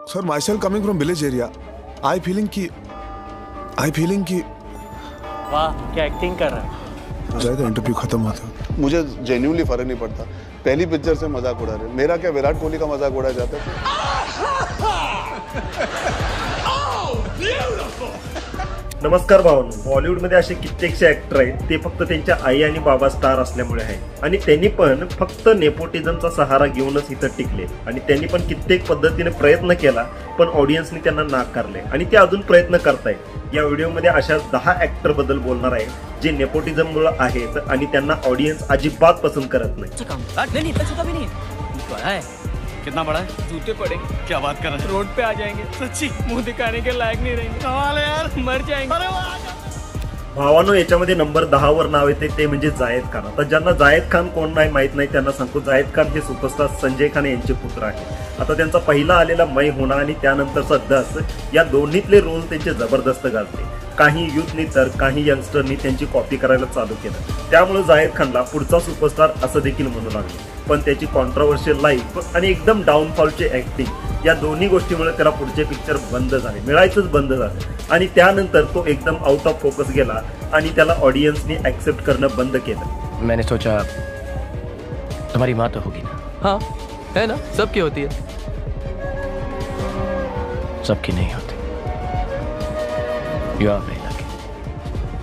Sir, myself coming from village area, I feeling कि वाह क्या एक्टिंग कर रहा है। जाएगा इंटरव्यू खत्म होता। मुझे जेन्युइनली फर्क नहीं पड़ता, पहली पिक्चर से मजाक उड़ा रहे, मेरा क्या विराट कोहली का मजाक उड़ाया जाता है। नमस्कार भावांनो, बॉलिवूडमध्ये असे कित्येकशे ऍक्टर आहेत ते फक्त त्यांच्या आई आणि बाबा स्टार असल्यामुळे आहे आणि त्यांनी पण फक्त नेपोटिझमचा सहारा घेऊनच इथं टिकले आणि त्यांनी पण कित्येक पद्धतीने प्रयत्न केला पण ऑडियन्सने त्यांना नाकारले आणि ते अजून प्रयत्न करतायत। या व्हिडिओमध्ये अशा 10 ऍक्टर बद्दल बोलणार आहे जे नेपोटिझम मुळे आहेत आणि त्यांना ऑडियन्स अजिबात पसंत करत नाही। नहीं इतना छोटा भी नहीं है, बड़ा है। कितना बड़ा है? जूते पड़ेंगे। क्या बात कर रहे हैं? रोड पे आ जाएंगे, सच्ची मुंह दिखाने के लायक नहीं रहेंगे। कमाल है यार, मर जाएंगे। अरे वाह भावानो, याच्यामध्ये नंबर 10 वर नाव येते ते म्हणजे जायद खान। आता ज्यांना जायद खान कोण नाही माहित नाही त्यांना सांगतो, जायद खान हे सुपरस्टार संजय खान यांचे पुत्र आहेत। आता त्यांचा पहिला आलेला मै होना आणि त्यानंतरचा दस या दोन्हीतले रोल त्यांचे जबरदस्त गाजले। काही युथनी तर काही यंगस्टरनी त्यांची कॉपी करायला चालू केलं, त्यामुळे जायद खानला पुढचा सुपरस्टार असं देखील म्हणू लागले। पण त्याची कॉन्ट्रोवर्शियल लाईफ आणि एकदम डाऊनफॉलची ऍक्टिंग या दोन्ही गोष्टीमुळे त्याला पुढचे पिक्चर बंद झाले, मिळायचंच बंद झालं आणि त्यानंतर तो एकदम आउट ऑफ फोकस गेला आणि त्याला ऑडियन्सने ऍक्सेप्ट करणं बंद केलं। मैंने सोचा तुम्हारी माँ तो होगी ना? हाँ है ना, सबकी होती है। सबकी नहीं होती। You are very lucky.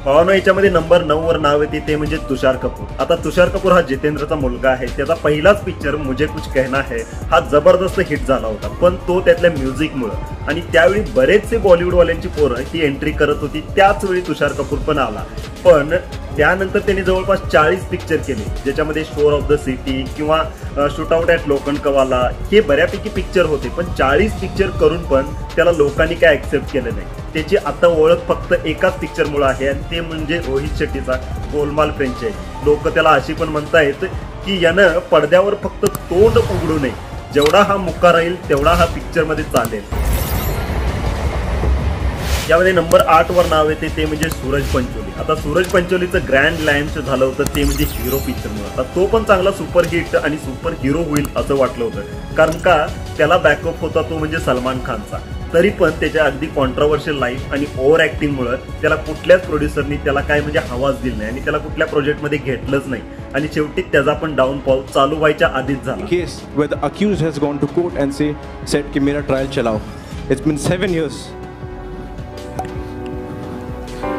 भावानो, याच्यामध्ये नंबर 9 वर नाव येते ते म्हणजे तुषार कपूर। आता तुषार कपूर हा जितेंद्रचा मुलगा आहे, त्याचा पहिलाच पिक्चर मुझे कुछ कहना है हा जबरदस्त हिट झाला होता, पण तो त्यातल्या म्युझिकमुळे आणि त्यावेळी बरेचसे बॉलिवूडवाल्यांची पोरं ही एंट्री करत होती, त्याच वेळी तुषार कपूर पण आला। पण त्यानंतर त्यांनी जवळपास 40 पिक्चर केले, ज्याच्यामध्ये शोर ऑफ द सिटी किंवा शूट आउट ॲट लोखंडकवाला हे बऱ्यापैकी पिक्चर होते, पण 40 पिक्चर करून पण त्याला लोकांनी काय ऍक्सेप्ट केलं नाही। त्याची आता ओळख फक्त एकाच पिक्चरमुळे आहे आणि ते म्हणजे रोहित शेट्टीचा गोलमाल फ्रँचाइज। लोक त्याला अशी पण म्हणतायत की यानं पडद्यावर फक्त तोंड उघडू नये, जेवढा हा मुक्का राहील तेवढा हा पिक्चरमध्ये चालेल। यामध्ये नंबर 8 वर नाव येते ते म्हणजे सूरज पंचोली। आता सूरज पंचोलीचं ग्रँड लँच झालं होतं ते म्हणजे हिरो पिक्चरमुळे। आता तो पण चांगला सुपरहिट आणि सुपर हिरो होईल असं वाटलं होतं, कारण का त्याला बॅकअप होता तो म्हणजे सलमान खानचा। तरी पण त्याच्या अगदी कॉन्ट्रोवर्शियल लाईफ आणि ओव्हर ऍक्टिंगमुळे त्याला कुठल्याच प्रोड्युसरनी त्याला काय म्हणजे हवाच दिली नाही आणि त्याला कुठल्या प्रोजेक्टमध्ये घेतलंच नाही आणि शेवटी त्याचा पण डाऊनफॉल चालू व्हायच्या आधीच झाला। Case where the accused has gone to court and said कि मेरा ट्रायल चलाओ। It's bin 7 years.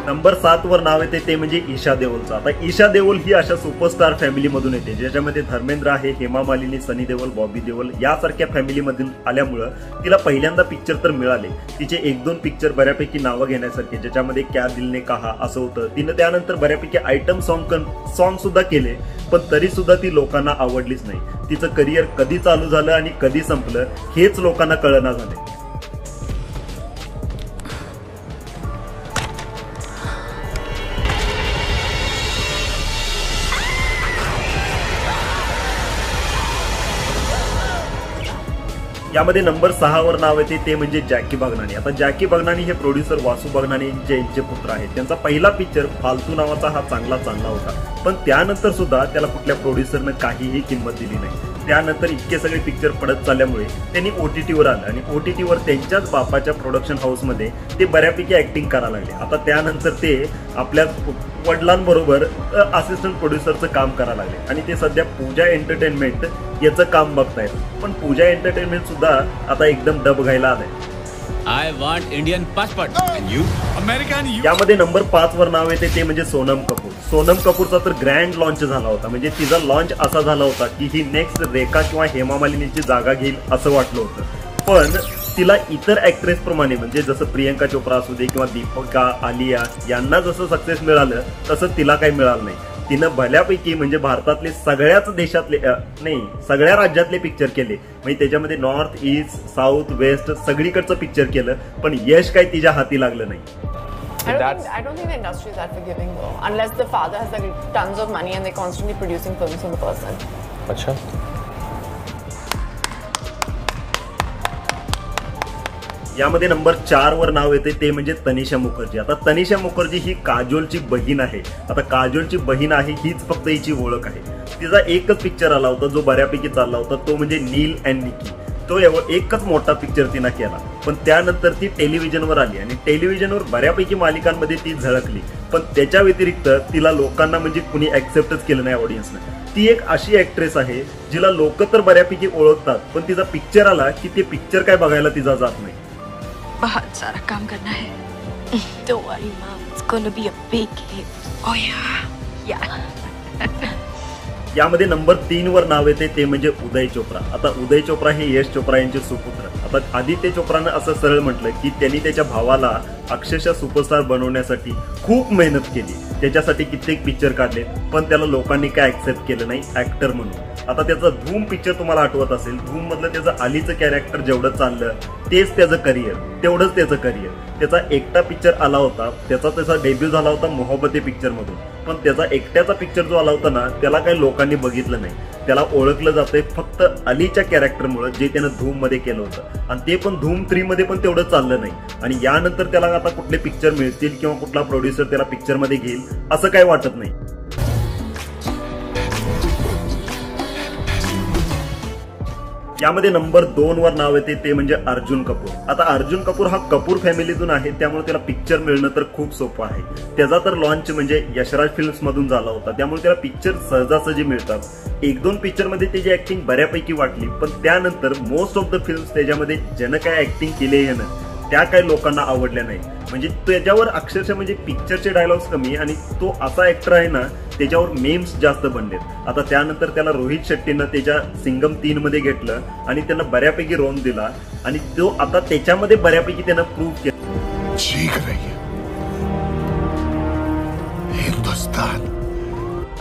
नंबर 7 वर नाव येते ते म्हणजे ईशा देओलचं। आता ईशा देओल ही अशा सुपरस्टार फॅमिलीमधून येते ज्याच्यामध्ये धर्मेंद्र आहे, हेमा मालिनी, सनी देओल, बॉबी देओल यासारख्या फॅमिलीमधून आल्यामुळं तिला पहिल्यांदा पिक्चर तर मिळाले। तिचे 1-2 पिक्चर बऱ्यापैकी नावं घेण्यासारखे, ज्याच्यामध्ये क्या दिल ने कहा असं होतं। तिनं त्यानंतर बऱ्यापैकी आयटम सॉन्ग सुद्धा केले, पण तरी सुद्धा ती लोकांना आवडलीच नाही। तिचं करिअर कधी चालू झालं आणि कधी संपलं हेच लोकांना कळना झाले। यामध्ये नंबर 6 वर नाव येते ते म्हणजे जॅकी बगनानी। आता जॅकी बगनानी हे प्रोड्युसर वासू बगनानी यांचे पुत्र आहेत। त्यांचा पहिला पिक्चर फालतू नावाचा हा चांगला होता, पण त्यानंतर सुद्धा त्याला कुठल्या प्रोड्युसरनं काहीही किंमत दिली नाही। त्यानंतर इतके सगळे पिक्चर पडत चालल्यामुळे त्यांनी OTTवर आलं आणि OTTवर त्यांच्याच बापाच्या प्रोडक्शन हाऊसमध्ये ते बऱ्यापैकी ऍक्टिंग करायला लागले। आता त्यानंतर ते आपल्या वडिलांबरोबर असिस्टंट प्रोड्युसरचं काम करायला लागले आणि ते सध्या पूजा एंटरटेनमेंट याचं काम बघतायत, पण पूजा एंटरटेनमेंट सुद्धा आता एकदम डब घायला आलंय। I want Indian passport. And you? American. यामध्ये नंबर 5 वर नाव येते ते म्हणजे सोनम कपूर। सोनम कपूरचा तर ग्रँड लॉन्च झाला होता, म्हणजे तिचा लॉन्च असा झाला होता की ही नेक्स्ट रेखा किंवा हेमा मालिनीची जागा घेईल असं वाटलं होतं, पण तिला इतर ऍक्ट्रेस प्रमाणे म्हणजे जसं प्रियंका चोप्रा असू दे किंवा दीपिका, आलिया यांना जसं सक्सेस मिळालं तसं तिला काही मिळालं नाही। तिनं भल्यापैकी म्हणजे भारतातले सगळ्याच देशातले सगळ्या राज्यातले पिक्चर केले, म्हणजे त्याच्यामध्ये नॉर्थ, ईस्ट, साऊथ, वेस्ट सगळीकडचं पिक्चर केलं, पण यश काही तिच्या हाती लागलं नाही। I don't think the industry is that forgiving though, unless the father has like tons of money and they're constantly producing films for the person. अच्छा। यामध्ये नंबर 4 वर नाव येते ते म्हणजे तनिषा मुखर्जी। आता तनिषा मुखर्जी ही काजोलची बहीण आहे। आता काजोलची बहीण आहे हीच फक्त हिची ओळख आहे। तिचा एकच पिक्चर आला होता जो बऱ्यापैकी चालला होता, तो म्हणजे नील अँड निकी। तो एकच मोठा पिक्चर तिनं केला, पण त्यानंतर ती टेलिव्हिजनवर आली आणि टेलिव्हिजनवर बऱ्यापैकी मालिकांमध्ये ती झळकली, पण त्याच्या व्यतिरिक्त तिला लोकांना म्हणजे कुणी ऍक्सेप्टच केलं नाही ऑडियन्सने. ती एक अशी ऍक्ट्रेस आहे जिला लोक तर बऱ्यापैकी ओळखतात, पण तिचा पिक्चर आला की ते पिक्चर काय बघायला तिचा जात नाही. बहुत सारा काम करना है. Don't worry, Mom. It's gonna be a big hit. Oh yeah. यामध्ये नंबर 3 वर नाव येते ते म्हणजे उदय चोप्रा. आता उदय चोप्रा हे यश चोप्रा यांचे सुपुत्र. आता आदित्य चोप्रानं असं सरळ म्हटलं की त्यांनी त्याच्या भावाला अक्षरशः सुपरस्टार बनवण्यासाठी खूप मेहनत केली, त्याच्यासाठी कित्येक पिक्चर काढले, पण त्याला लोकांनी काय ऍक्सेप्ट केलं नाही ऍक्टर म्हणून. आता त्याचा धूम पिक्चर तुम्हाला आठवत असेल, धूम मधलं त्याचं अलीचं कॅरेक्टर जेवढं चाललं तेच त्याचं करिअर, तेवढंच त्याचं करिअर. त्याचा एकटा पिक्चर आला होता, त्याचा डेब्यू झाला होता मोहब्बते पिक्चर मधून, पण त्याचा एकट्याचा पिक्चर जो आला होता ना त्याला काही लोकांनी बघितलं नाही. त्याला ओळखलं जातंय फक्त अलीच्या कॅरेक्टरमुळे जे त्यानं धूम मध्ये केलं होतं, आणि ते पण धूम 3 मध्ये पण तेवढं चाललं नाही. आणि यानंतर त्याला आता कुठले पिक्चर मिळतील किंवा कुठला प्रोड्युसर त्याला पिक्चर मध्ये घेईल असं काही वाटत नाही. यामध्ये नंबर 2 वर नाव येते ते म्हणजे अर्जुन कपूर. आता अर्जुन कपूर हा कपूर फॅमिलीतून आहे, त्यामुळे त्याला पिक्चर मिळणं तर खूप सोपं आहे. त्याचा तर लॉन्च म्हणजे यशराज फिल्म्स मधून झाला होता, त्यामुळे त्याला पिक्चर सहजासहजी मिळतात. 1-2 पिक्चर मध्ये त्याची ऍक्टिंग बऱ्यापैकी वाटली, पण त्यानंतर मोस्ट ऑफ द फिल्म्स त्याच्यामध्ये ज्यानं काय ऍक्टिंग केली आहे ना त्या काही लोकांना आवडल्या नाही. म्हणजे त्याच्यावर अक्षरशः म्हणजे पिक्चरचे डायलॉग्स कमी आणि तो असा ऍक्टर आहे ना त्याच्यावर मेम्स जास्त बनलेत. आता त्यानंतर त्याला रोहित शेट्टीनं त्याच्या सिंगम 3 मध्ये घेतलं आणि त्यांना बऱ्यापैकी रोल दिला आणि तो आता त्याच्यामध्ये बऱ्यापैकी त्यानं प्रूव्ह केलं. हिंदुस्तान.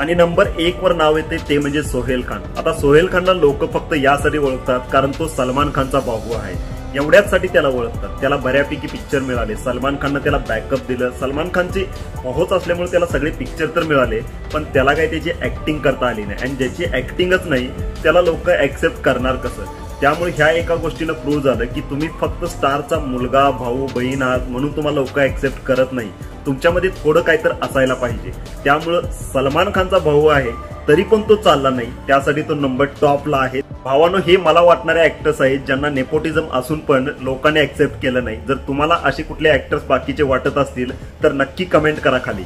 आणि नंबर 1 वर नाव येते ते म्हणजे सोहेल खान. आता सोहेल खानला लोक फक्त यासाठी ओळखतात कारण तो सलमान खानचा भाऊ आहे, एवढ्याचसाठी त्याला ओळखतात. त्याला बऱ्यापैकी पिक्चर मिळाले, सलमान खाननं त्याला बॅकअप दिलं, सलमान खानची पहुंच असल्यामुळे त्याला सगळे पिक्चर तर मिळाले, पण त्याला काही त्याची ऍक्टिंग करता आली नाही. आणि ज्याची ऍक्टिंगच नाही त्याला लोक ऍक्सेप्ट करणार कसं? त्यामुळे ह्या एका गोष्टीनं प्रूव्ह झालं की तुम्ही फक्त स्टारचा मुलगा, भाऊ, बहीण आहात म्हणून तुम्हाला लोक ऍक्सेप्ट करत नाही, तुमच्यामध्ये थोडं काहीतरी असायला पाहिजे. त्यामुळं सलमान खानचा भाऊ आहे तरी पण तो चालला नाही, त्यासाठी तो नंबर टॉपला आहे. भावानो, हे मला वाटणारे ऍक्टर्स आहेत ज्यांना नेपोटिझम असून पण लोकांनी ऍक्सेप्ट केलं नाही. जर तुम्हाला असे कुठले ऍक्टर्स बाकीचे वाटत असतील तर नक्की कमेंट करा खाली.